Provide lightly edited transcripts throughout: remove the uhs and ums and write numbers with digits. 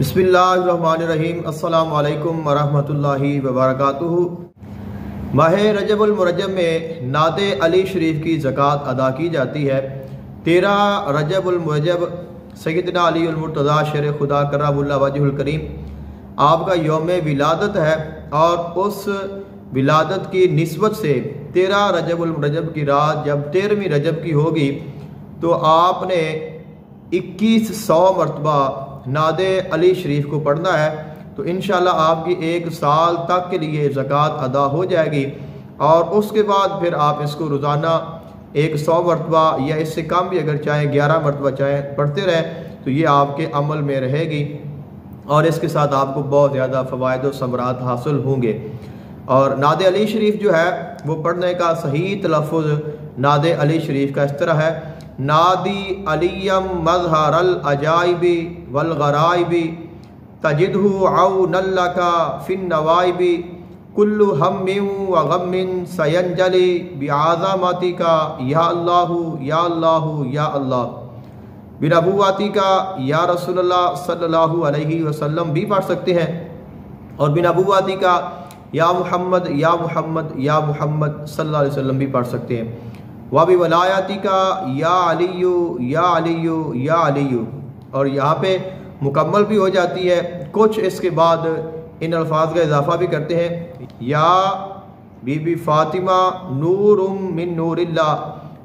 बिस्मिल्लाहिर्रहमानिर्रहीम। अस्सलामु अलैकुम वरहमतुल्लाहि वबरकातुहू। माह रजबुल मुरज्जब में नाते अली शरीफ की ज़कात अदा की जाती है। 13 रजबुल मुरज्जब सैयदना अली उल मुर्तज़ा शेर खुदा कर्रमुल्लाह वजहुल करीम आपका यौम विलादत है, और उस विलादत की निस्बत से 13 रजबुल मुरज्जब की रात जब 13वीं रजब की होगी तो आपने 2100 मरतबा नादे अली शरीफ को पढ़ना है। तो इंशाल्लाह आपकी 1 साल तक के लिए ज़कात अदा हो जाएगी, और उसके बाद फिर आप इसको रोज़ाना 100 मरतबा या इससे कम भी अगर चाहें 11 मरतबा चाहें पढ़ते रहें तो ये आपके अमल में रहेगी, और इसके साथ आपको बहुत ज़्यादा फ़वाइद और समरात हासिल होंगे। और नादे अली शरीफ जो है वो पढ़ने का सही तलफ़ुज़ नादे अली शरीफ का इस तरह है: नादी अलियम मज़हरल अजाइबी वल गराइबी तजिदहु औनल्लका फिन नवाइबी कुल्लु हम्मिन व गम्मिन सयंजली बिआज़मतिका या अल्लाहु या अल्लाहु या अल्लाह। बिनबुव्वतिका या रसूलुल्लाह सल्लल्लाहु अलैहि वसल्लम भी पढ़ सकते हैं, और बिनबुव्वतिका या मुहम्मद या मुहम्मद या मुहम्मद सल्लल्लाहु अलैहि वसल्लम भी पढ़ सकते हैं। वाबी वलायतिका या अलियु या अलियु या अलियु, और यहाँ पे मुकम्मल भी हो जाती है। कुछ इसके बाद इन अल्फाज का इजाफा भी करते हैं: या बीबी फ़ातिमा नूरुम मिन नूरिल्लाह,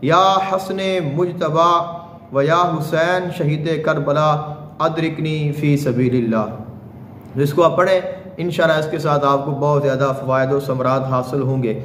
या हसने मुजतबा व या हुसैन शहीद करबला अदरिकनी फ़ी सबीलिल्लाह। इसको आप पढ़ें, इंशाअल्लाह इसके साथ आपको बहुत ज़्यादा फ़वाइद और समरात हासिल होंगे।